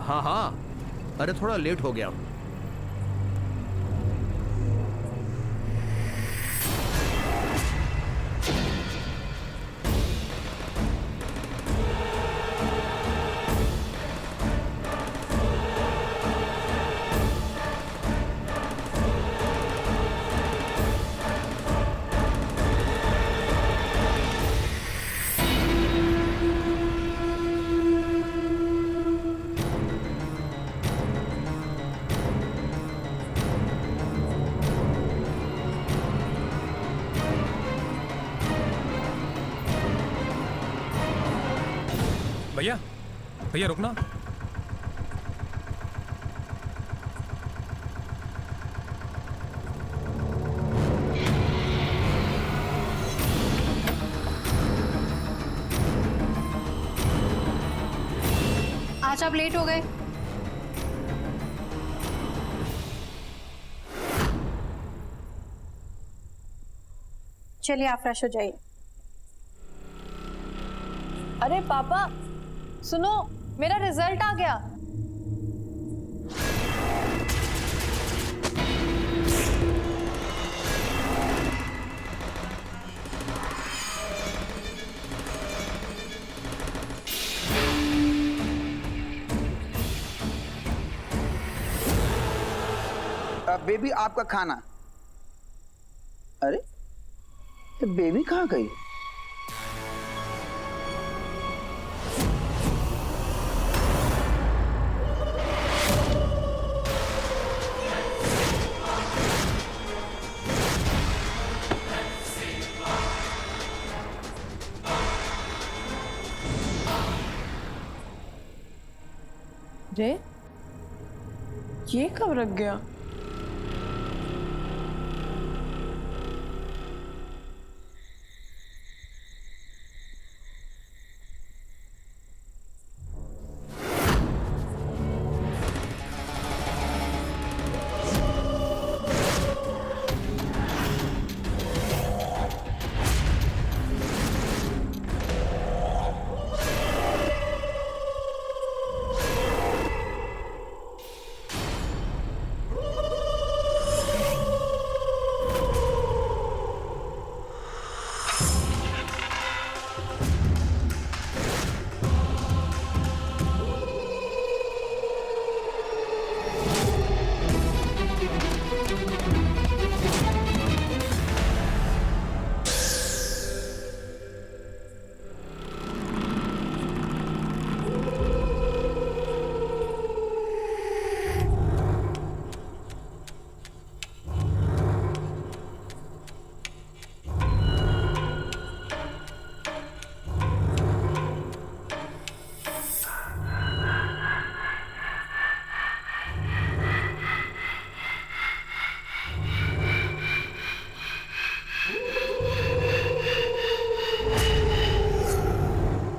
हाँ हाँ, अरे थोड़ा लेट हो गया। भैया भैया रुकना। आज आप लेट हो गए। चलिए आप फ्रेश हो जाइए। अरे पापा सुनो, मेरा रिजल्ट आ गया। बेबी आपका खाना। अरे ये बेबी कहाँ गई? रे ये कब रख गया?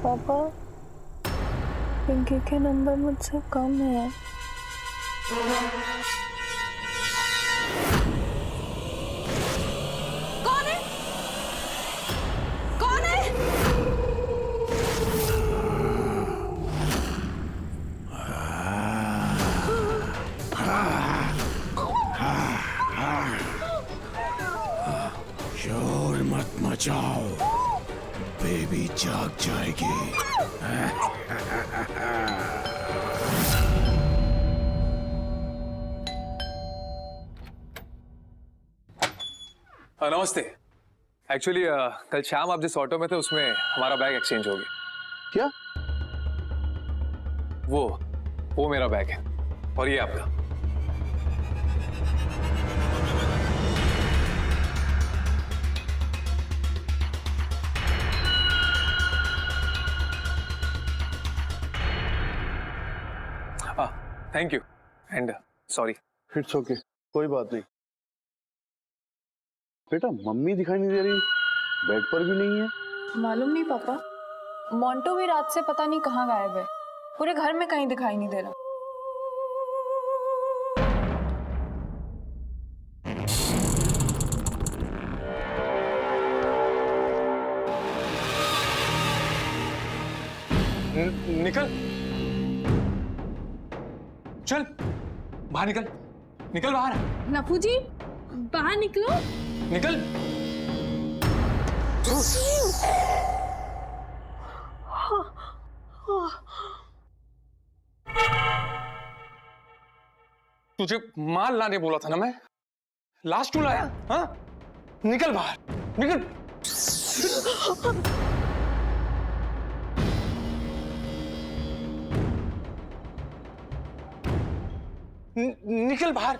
पापा पिंकी के नंबर मुझसे कम है। कौन है? कौन है? शोर मत मचाओ, बेबी जाग जाएगी। नमस्ते। एक्चुअली कल शाम आप जिस ऑटो में थे उसमें हमारा बैग एक्सचेंज हो गया। क्या? वो मेरा बैग है और ये आपका। Thank you and sorry. It's okay, कोई बात नहीं। बेटा मम्मी दिखाई नहीं दे रही, बेड पर भी नहीं है। मालूम नहीं पापा, मोंटो भी रात से पता नहीं कहाँ गायब है। पूरे घर में कहीं दिखाई नहीं दे रहा। निकल। चल बाहर निकल, निकल बाहर, नफू जी बाहर निकलो। निकल। तुझे माल लाने बोला था ना मैं, लास्ट टू लाया। हाँ, निकल बाहर, निकल। निकल बाहर।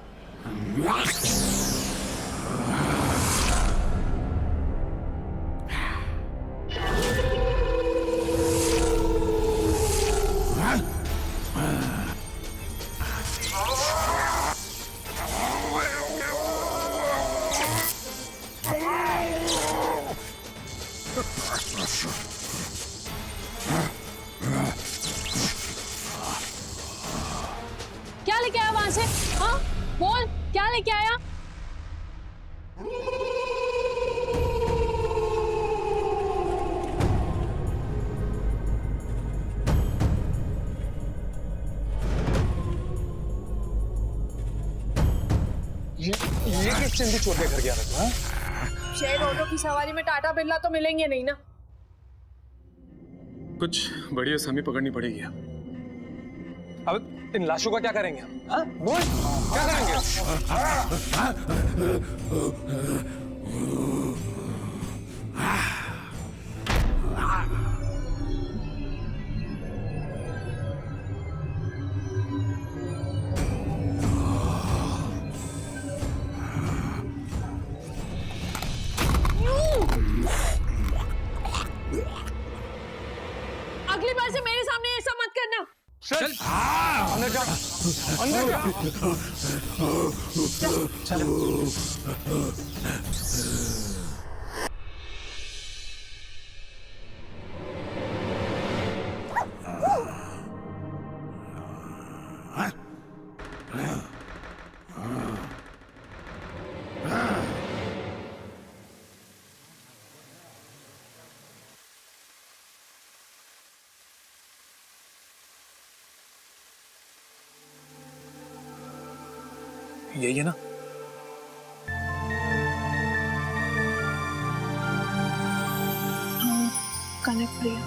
क्या लेके आया वहां से? हाँ बोल, क्या लेके आया? ये किस चिंदी छोड़ के घर गया था तू? हाँ? शेयर ऑटो की सवारी में टाटा बिरला तो मिलेंगे नहीं ना। कुछ बड़ी आसामी पकड़नी पड़ेगी। अब इन लाशों का क्या करेंगे हम? हाँ? बोल, क्या करेंगे? अगली बार से मेरे सामने ऐसा मत करना। चल अंदर जा, अंदर जा। चल। यही है ना? कनक प्रिया,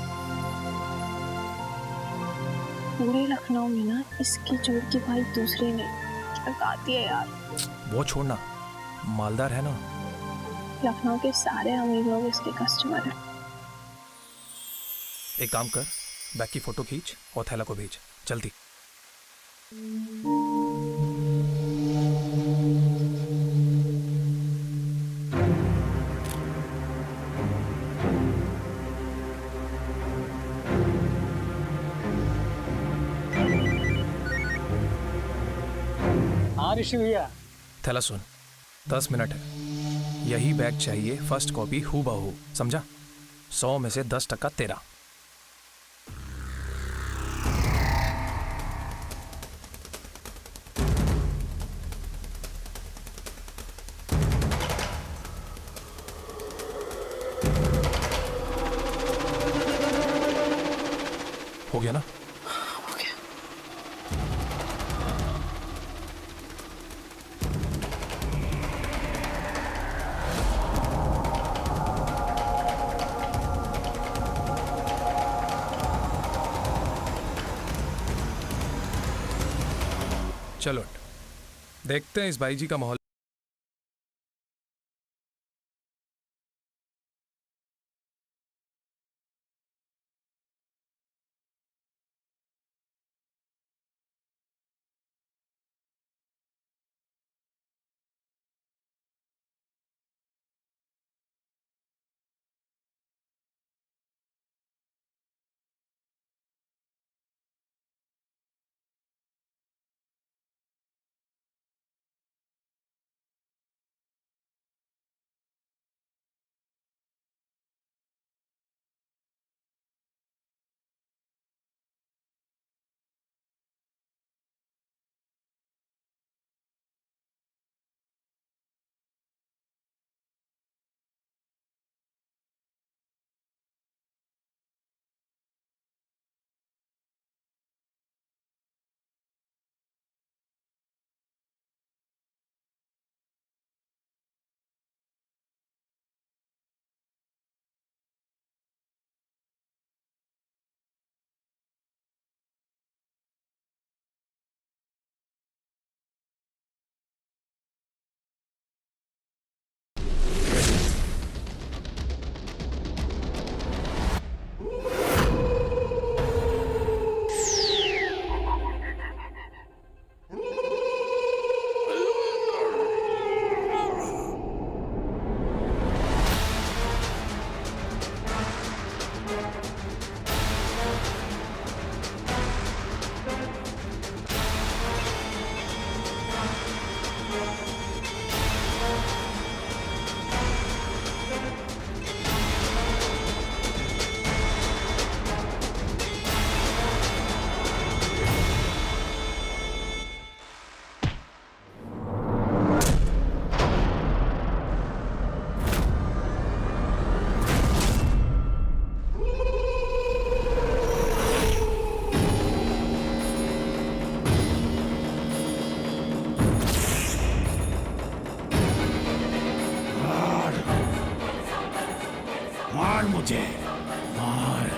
पूरे लखनऊ में ना इसकी जोड़ की भाई दूसरी नहीं। क्या गाती है यार। वो छोड़ना, मालदार है ना। लखनऊ के सारे अमीर लोग इसके कस्टमर हैं। एक काम कर, बैग की फोटो खींच और थैला को भेज जल्दी। हाँ ऋषि भैया। थैला सुन, 10 मिनट है। यही बैग चाहिए, फर्स्ट कॉपी हूबहू, समझा? 100 में से 10% तेरा। हो गया ना? चलो देखते हैं इस भाई जी का माहौल। मुझे, मार,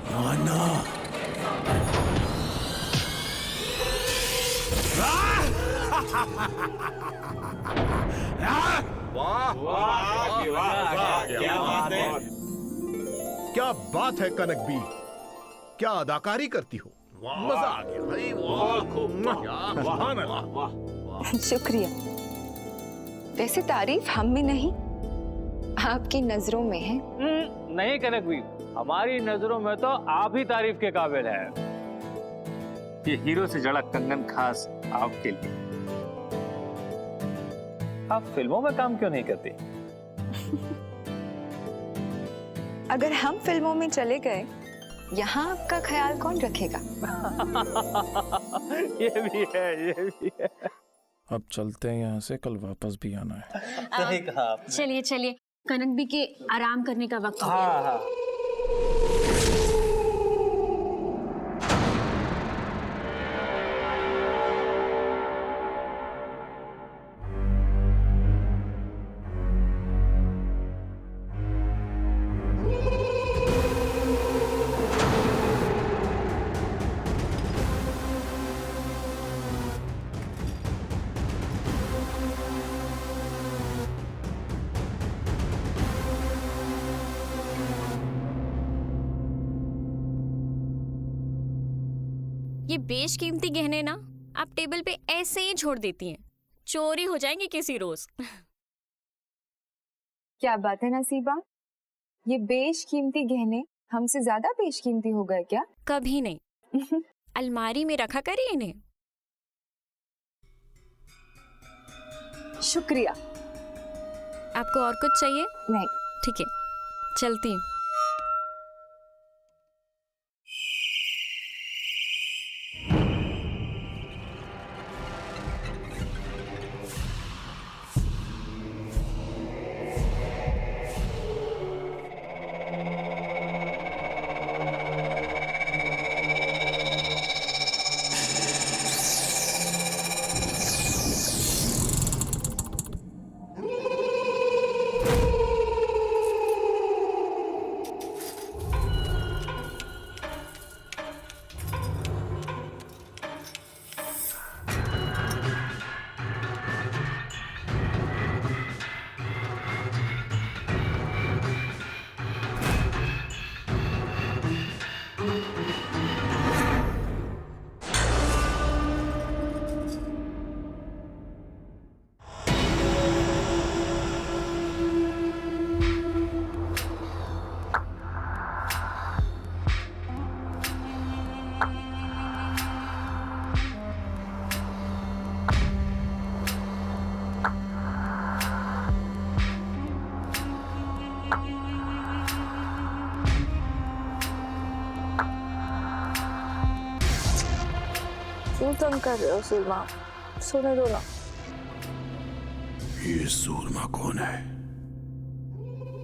मारना। क्या बात है कनक बी, क्या अदाकारी करती हो, मजा आ गया भाई। सुभान अल्लाह। शुक्रिया। वैसे तारीफ हम में नहीं, आपकी नजरों में है। नहीं कनक भी, हमारी नजरों में तो आप ही तारीफ के काबिल है। ये हीरो से जड़ा कंगन खास आपके लिए। आप फिल्मों में काम क्यों नहीं करते? अगर हम फिल्मों में चले गए, यहाँ आपका ख्याल कौन रखेगा? ये भी है, ये भी है। अब चलते हैं यहाँ से, कल वापस भी आना है। सही कहा आपने। चलिए चलिए, कनक बी के आराम करने का वक्त हो गया। हाँ हाँ। ये बेशकीमती गहने ना आप टेबल पे ऐसे ही छोड़ देती हैं, चोरी हो जाएंगे किसी रोज। क्या बात है नसीबा, ये बेशकीमती गहने हमसे ज्यादा बेशकीमती हो गए क्या? कभी नहीं। अलमारी में रखा करिए इन्हें। शुक्रिया। आपको और कुछ चाहिए? नहीं। ठीक है, चलती हूँ। क्यों तंग कर रहे हो सुरमा? सोने दो ना। ये सूरमा कौन है?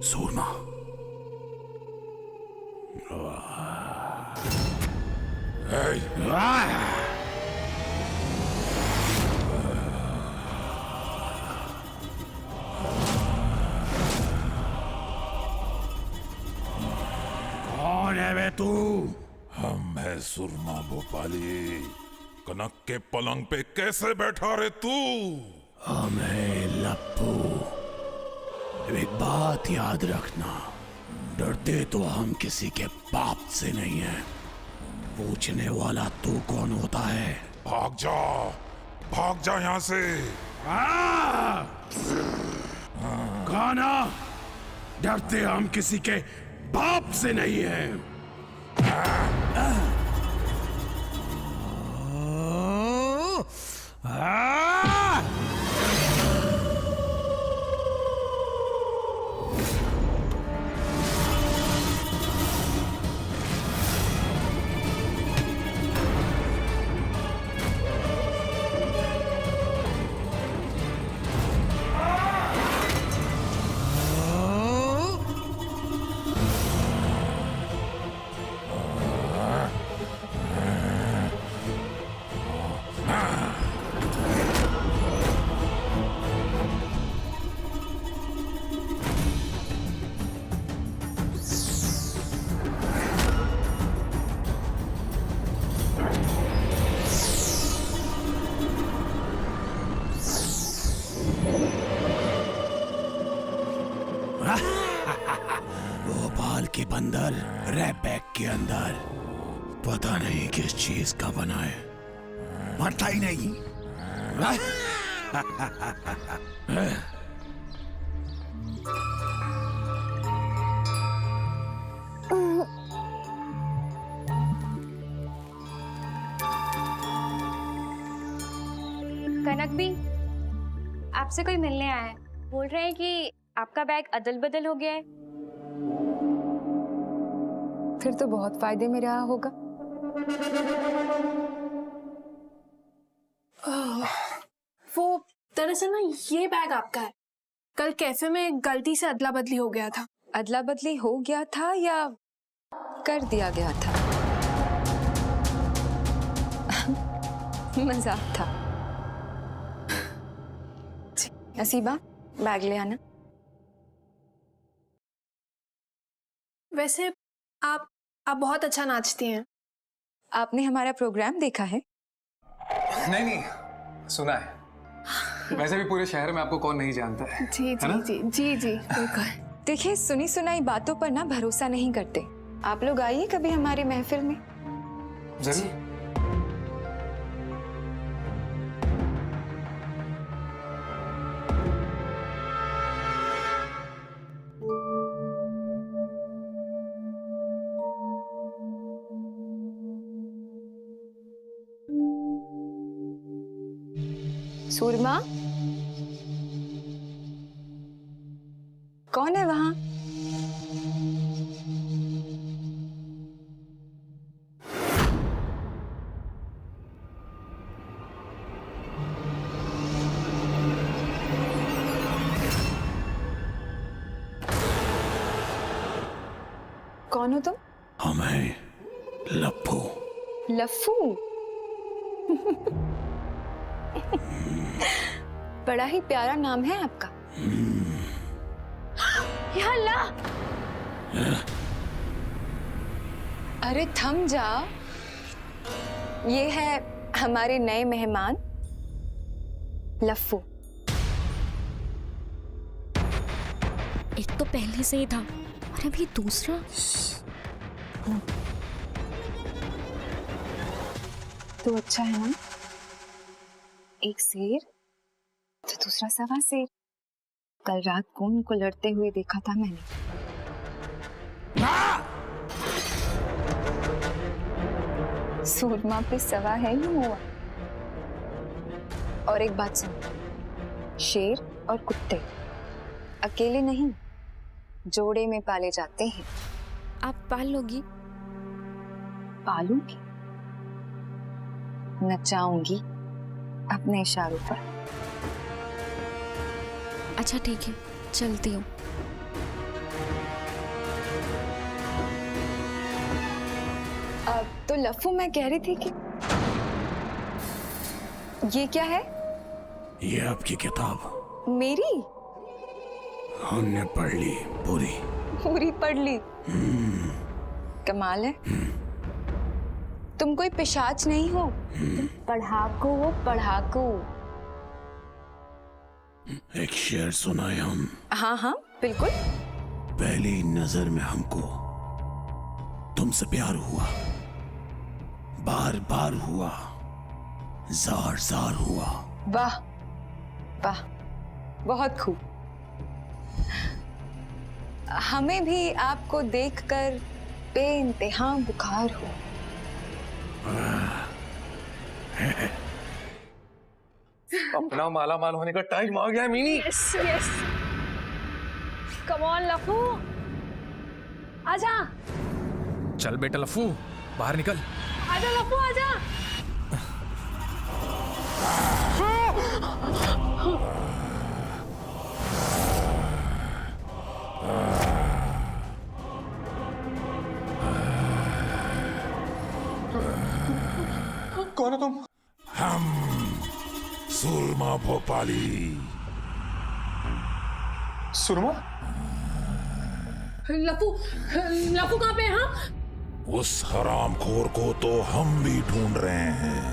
सूरमा? कौन है वे तू? हम है सुरमा भोपाली। कनक के पलंग पे कैसे बैठा रे तू? हम है लप्पू। एक बात याद रखना, डरते तो हम किसी के बाप से नहीं हैं। पूछने वाला तू कौन होता है? भाग जा यहाँ से। खाना, डरते हम किसी के बाप से नहीं हैं। बंदर रैप बैग के अंदर पता नहीं किस चीज का बना है, मरता ही नहीं। कनक भी आपसे कोई मिलने आया है, बोल रहे हैं कि आपका बैग अदल बदल हो गया है। फिर तो बहुत फायदे में रहा होगा। वो दरअसल ना ये बैग आपका है। कल कैफे में गलती से अदला बदली हो गया था। अदला बदली हो गया था या कर दिया गया था? मजाक था। नसीबा, बैग ले आना। वैसे आप बहुत अच्छा नाचती हैं। आपने हमारा प्रोग्राम देखा है? नहीं, सुना है। वैसे भी पूरे शहर में आपको कौन नहीं जानता है। जी जी जी जी जी बिल्कुल। देखिए, सुनी सुनाई बातों पर ना भरोसा नहीं करते। आप लोग आइए कभी हमारी महफिल में। जरूर। सूरमा, कौन है वहां? कौन हो तुम? हमें लप्पू। लफ्फू? बड़ा ही प्यारा नाम है आपका। या अल्लाह! अरे थम जा। ये है हमारे नए मेहमान लफ्फू। एक तो पहले से ही था और अभी दूसरा। तो अच्छा है ना, एक शेर तो दूसरा सवा शेर। कल रात को उनको लड़ते हुए देखा था मैंने। सूरमा पे सवा है ही हुआ। और एक बात सुन, शेर और कुत्ते अकेले नहीं, जोड़े में पाले जाते हैं। आप पाल लोगी? पालूंगी, नचाऊंगी अपने इशारों पर। अच्छा ठीक है, चलती हूँ। तो लफ्फू, मैं कह रही थी कि ये क्या है? ये आपकी किताब। मेरी? हमने पढ़ ली पूरी। पूरी पढ़ ली? कमाल है। तुम कोई पिशाच नहीं हो, तुम पढ़ाकू हो, पढ़ाकू। एक शेर सुनाए हम। हाँ हाँ बिल्कुल। पहली नजर में हमको तुमसे प्यार हुआ, बार बार हुआ, जार जार हुआ। वाह वाह, बहुत खूब। हमें भी आपको देखकर बेइंतहा बुखार हो। अपना माला माल होने का टाइम आ गया है मीनी। यस यस, कम ऑन लफ्फू, आजा। चल बेटा लफ्फू, बाहर निकल। आजा लफ्फू, आजा। कौन हो तुम? हम सुरमा भोपाली। सुरमा? लफ्फू, लफ्फू कहाँ पे है? हाँ, उस हरामखोर को तो हम भी ढूंढ रहे हैं।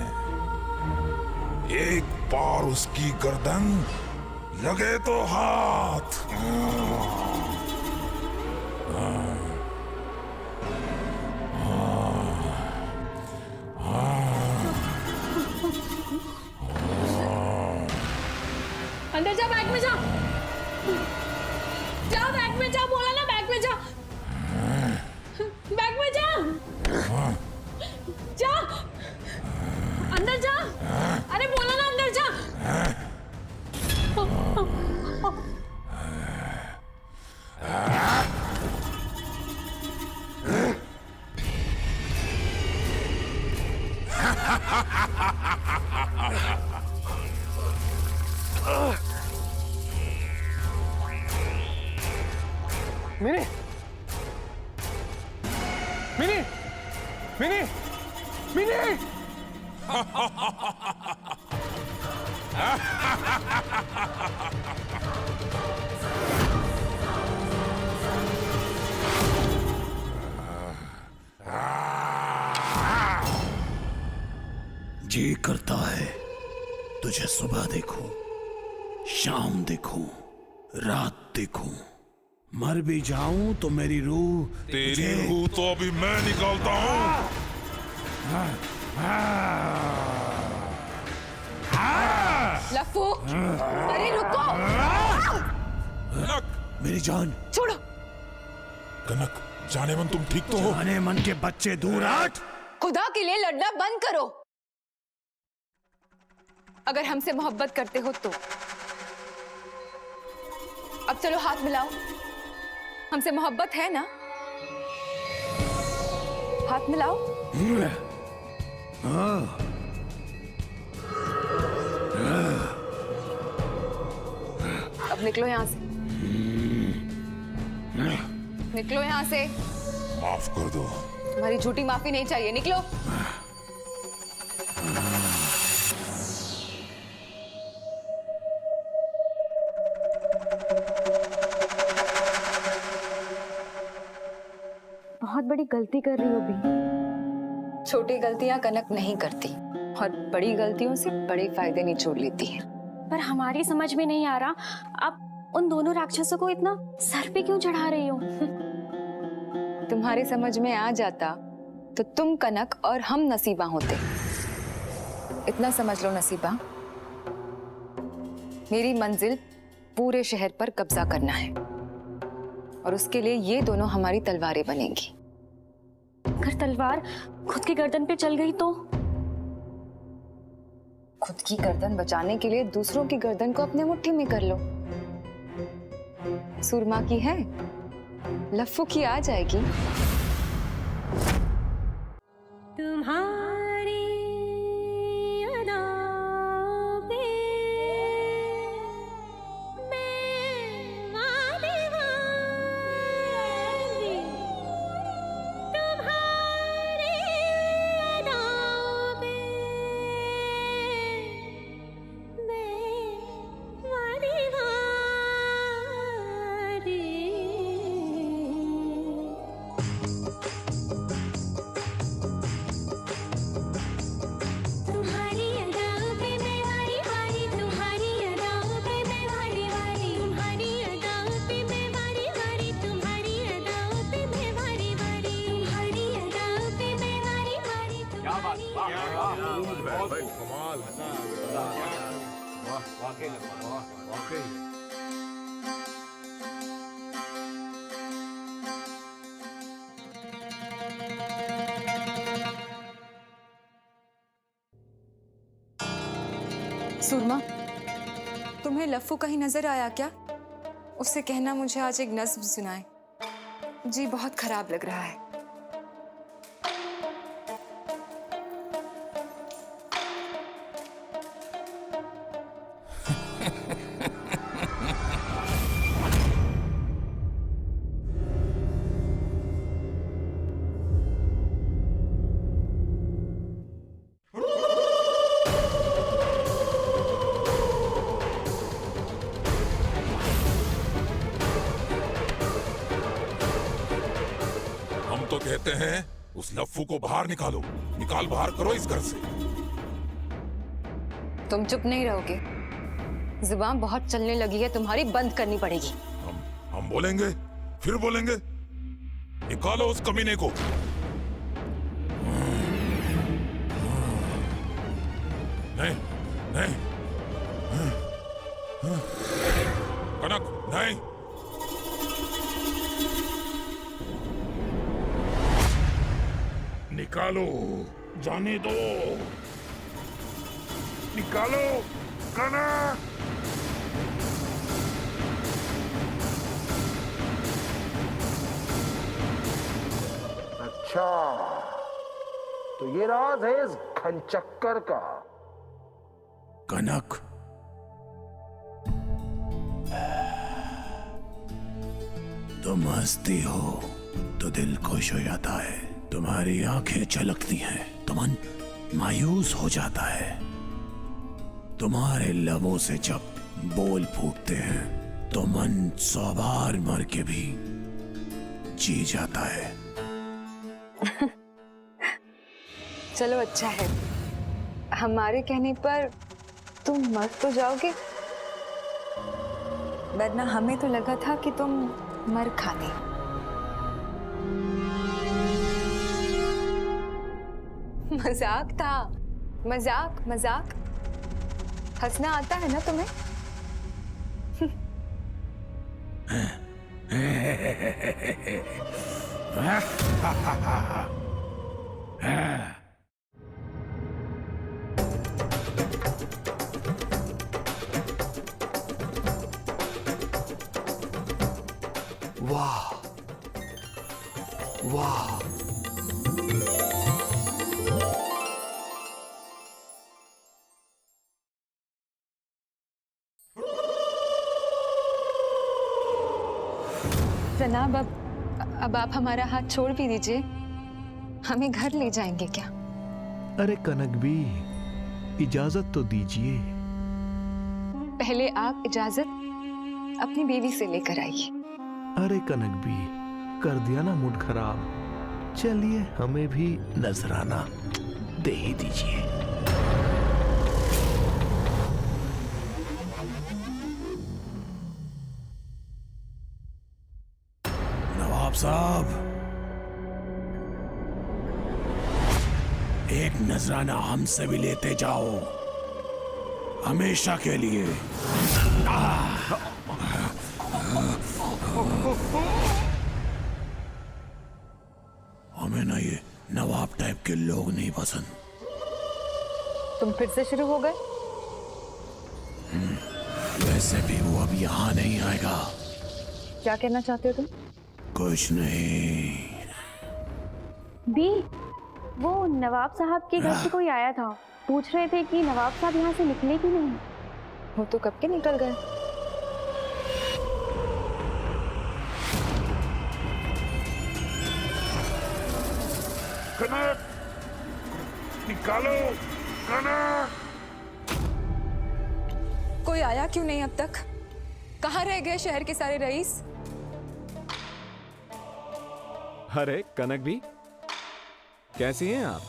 एक बार उसकी गर्दन लगे तो हाथ। अंदर जा, बैग में जा, जा बैग में जा, बोला ना बैग में जा, बैग में जा, जा अंदर जा, अरे बोला ना अंदर जा। मिनी मिनी मिनी मिनी जी करता है तुझे सुबह देखूं, शाम देखूं, रात देखूं, मर भी जाऊं तो मेरी रूह तेरी रूह तो अभी मैं निकालता हूं। लफ्फू, अरे रुको, मेरी जान छोड़ो। कनक, जाने मन तुम ठीक तो हो? जाने मन के बच्चे दूर हट। खुदा के लिए लड़ना बंद करो। अगर हमसे मोहब्बत करते हो तो अब चलो हाथ मिलाओ। हमसे मोहब्बत है ना? हाथ मिलाओ। अब निकलो यहां से, निकलो यहां से। माफ कर दो। तुम्हारी झूठी माफी नहीं चाहिए, निकलो। बहुत बड़ी गलती कर रही हो भी। छोटी गलतियां कनक नहीं करती और बड़ी गलतियों से बड़े फायदे निचोड़ लेती है। पर हमारी समझ में नहीं आ रहा, आप उन दोनों राक्षसों को इतना सर पे क्यों चढ़ा रही हो? तुम्हारी समझ में आ जाता तो तुम कनक और हम नसीबा होते। इतना समझ लो नसीबा, मेरी मंजिल पूरे शहर पर कब्जा करना है और उसके लिए ये दोनों हमारी तलवारें बनेंगी। अगर तलवार खुद की गर्दन पे चल गई तो? खुद की गर्दन बचाने के लिए दूसरों की गर्दन को अपने मुट्ठी में कर लो। सुरमा की है, लफ्फू की आ जाएगी। तुम्हारी अदाओं पे मैं वादी वादी, तुम्हारी अदाओं पे मैं वादी वादी। तुम्हारी अदाओं पे मैं वारी वारी, तुम्हारी अदाओं पे मैं वारी वारी, तुम्हारी अदाओं पे मैं वारी वारी, तुम्हारी अदाओं पे मैं वारी वारी, तुम्हारी अदाओं पे मैं वारी वारी। क्या बात, कमाल है। वाकई सुरमा, तुम्हें लफ्फू कहीं नजर आया क्या? उससे कहना मुझे आज एक नज्म सुनाए। जी बहुत खराब लग रहा है। तो कहते हैं उस लफ्फू को बाहर निकालो, निकाल बाहर करो इस घर से। तुम चुप नहीं रहोगे, जुबान बहुत चलने लगी है तुम्हारी, बंद करनी पड़ेगी। हम बोलेंगे, फिर बोलेंगे। निकालो उस कमीने को। नहीं नहीं, कनक नहीं। निकालो, जाने दो, निकालो कनक। अच्छा, तो ये राज है इस घनचक्कर का। कनक, तुम हंसती हो तो दिल खुश हो जाता है, तुम्हारी आंखें झलकती हैं तो मन मायूस हो जाता है, तुम्हारे लबों से जब बोल फूटते हैं तो मन 100 बार मर के भी जी जाता है। चलो अच्छा है, हमारे कहने पर तुम मर तो जाओगे, वरना हमें तो लगा था कि तुम मर खाते। मजाक था, मजाक मजाक। हंसना आता है ना तुम्हें? वाह वाह, जनाब, अब आप हमारा हाथ छोड़ भी दीजिए, हमें घर ले जाएंगे क्या? अरे कनक भी, इजाजत तो दीजिए। पहले आप इजाजत अपनी बीवी से लेकर आइए। अरे कनक भी, कर दिया ना मूड खराब। चलिए हमें भी नजराना दे ही दीजिए। नवाब साहब, एक नजराना हमसे भी लेते जाओ, हमेशा के लिए। हमें ना ये नवाब टाइप के लोग नहीं पसंद। तुम फिर से शुरू हो गए? वैसे भी वो अब यहाँ नहीं आएगा। क्या कहना चाहते हो तुम? कुछ नहीं। बी, वो नवाब साहब के घर से कोई आया था, पूछ रहे थे कि नवाब साहब यहाँ से निकले कि नहीं। वो तो कब के निकल गए। कनक, निकालो कनक। कोई आया क्यों नहीं अब तक? कहाँ रह गए शहर के सारे रईस? अरे कनक भी, कैसी हैं आप?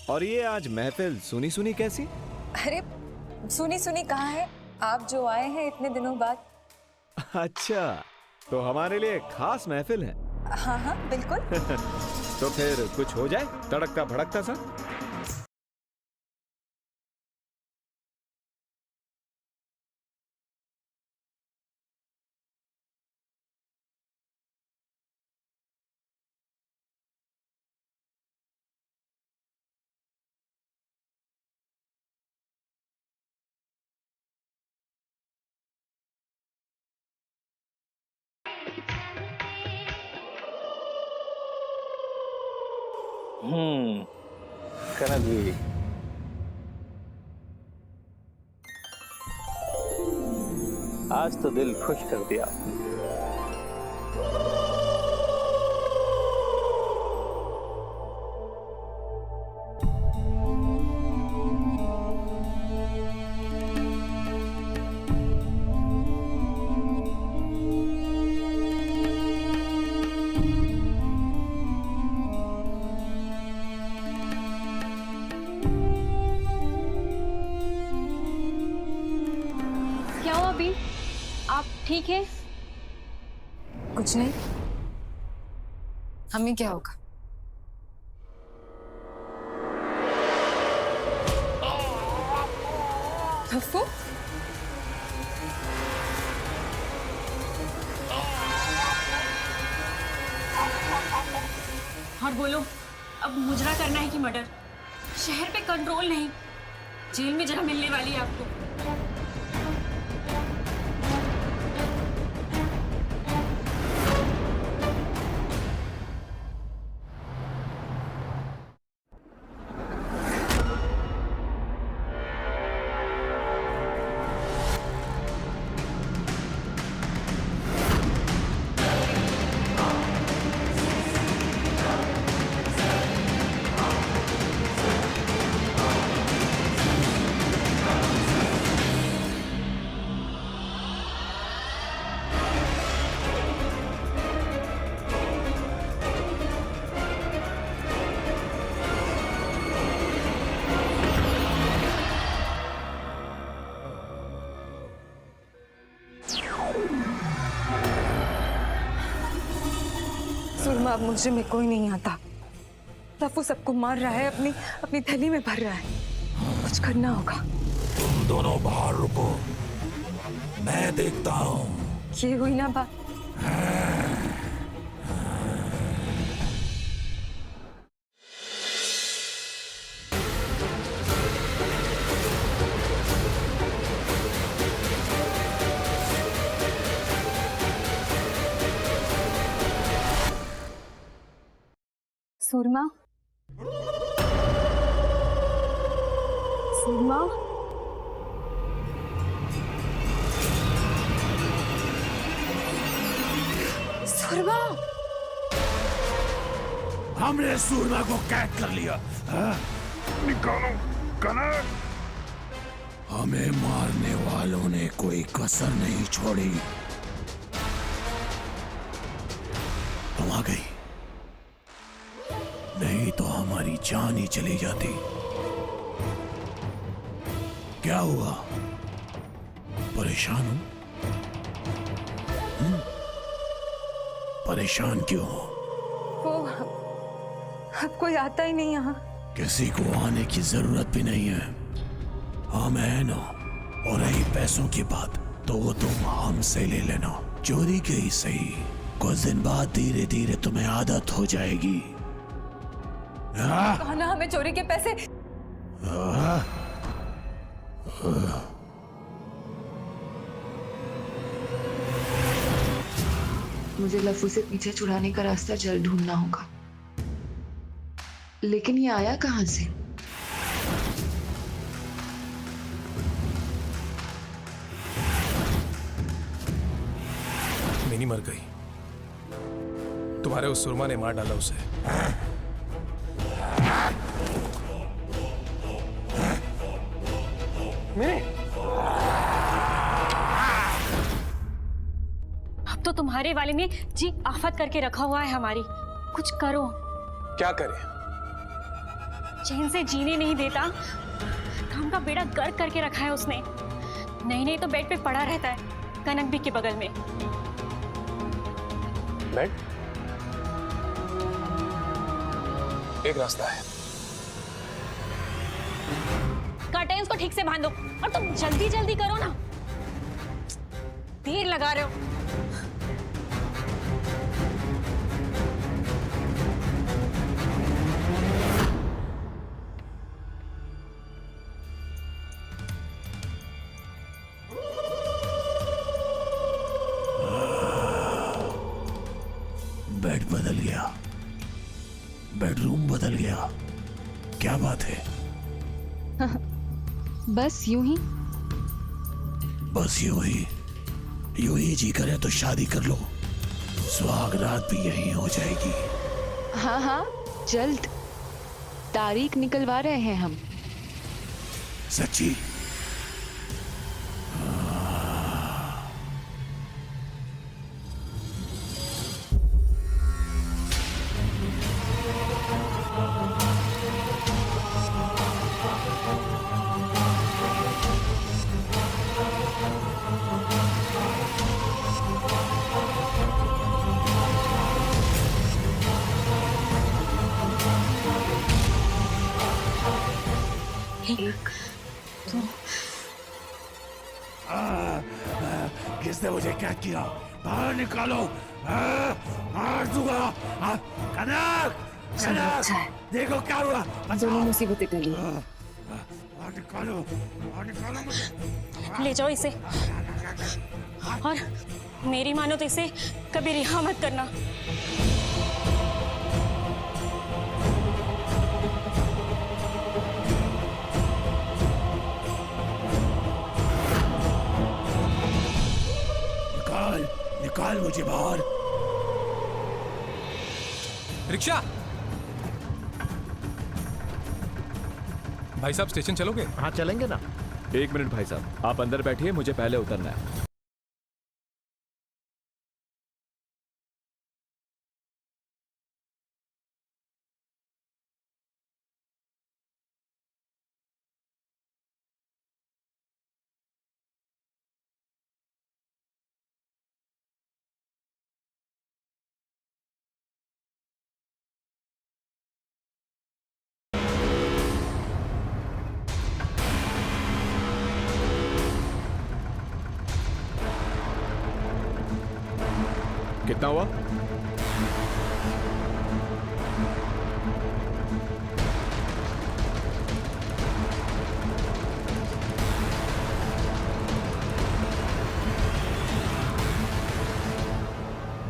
और ये आज महफिल सुनी सुनी कैसी? अरे सुनी सुनी कहाँ है, आप जो आए हैं इतने दिनों बाद। अच्छा, तो हमारे लिए खास महफिल है। हाँ हाँ बिल्कुल। तो फिर कुछ हो जाए तड़कता भड़कता सा। कनक भी, आज तो दिल खुश कर दिया आपने। क्या हुआ बी, आप ठीक है? कुछ नहीं, हमें क्या होगा? हफ्फू, और बोलो, अब मुजरा करना है कि मर्डर? शहर पे कंट्रोल नहीं, जेल में जगह मिलने वाली है आपको। सुरमा, अब मुझे में कोई नहीं आता। रफू सबको मार रहा है, अपनी थैली में भर रहा है। कुछ करना होगा। तुम दोनों बाहर रुको, मैं देखता हूँ। ये हुई ना बात। सुरमा, सुरमा, सुरमा। हमने सूरमा को कैद कर लिया। निकालो कनक। हमें मारने वालों ने कोई कसर नहीं छोड़ी। हम आ गई, नहीं तो हमारी जान ही चली जाती। क्या हुआ, परेशान हो? परेशान क्यों हो? वो अब कोई आता ही नहीं यहाँ। किसी को आने की जरूरत भी नहीं है। हम है ना, और रही पैसों की बात तो वो तुम हमसे ले लेना। चोरी की ही सही, कुछ दिन बाद धीरे धीरे तुम्हें आदत हो जाएगी। कहा ना हमें चोरी के पैसे। मुझे लफू से पीछे छुड़ाने का रास्ता जल्द ढूंढना होगा, लेकिन ये आया कहां से? मिनी मर गई, तुम्हारे उस सुरमा ने मार डाला उसे। अब तो तुम्हारे वाले ने जी आफत करके रखा हुआ है हमारी। कुछ करो। क्या करें? चैन से जीने नहीं देता, काम का बेड़ा गर्क करके रखा है उसने। नहीं तो बेड पे पड़ा रहता है, कनक भी के बगल में। बेड? एक रास्ता है। कर्टेन्स को ठीक से बांधो, और तुम जल्दी जल्दी करो ना, देर लगा रहे हो। बेड बदल गया, बेडरूम बदल गया। क्या बात है? बस यूं ही। बस यूं ही जी करे तो शादी कर लो, सुहागरात भी यहीं हो जाएगी। हाँ हाँ, जल्द तारीख निकलवा रहे हैं हम। सच्ची? किसने मुझे कैद किया? बाहर निकालो, मार दूंगा। कनक, चलो अच्छा है, देखो क्या हुआ। दोनों मुसीबतें टली। ले जाओ इसे, और मेरी मानो तो इसे कभी रिहा मत करना। निकाल निकाल मुझे बाहर। रिक्शा। भाई साहब स्टेशन चलोगे? हाँ चलेंगे ना। 1 मिनट भाई साहब, आप अंदर बैठिए, मुझे पहले उतरना है। कितना हुआ?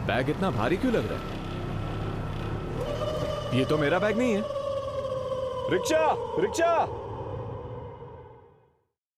बैग इतना भारी क्यों लग रहा है? ये तो मेरा बैग नहीं है। Rickshaw, rickshaw.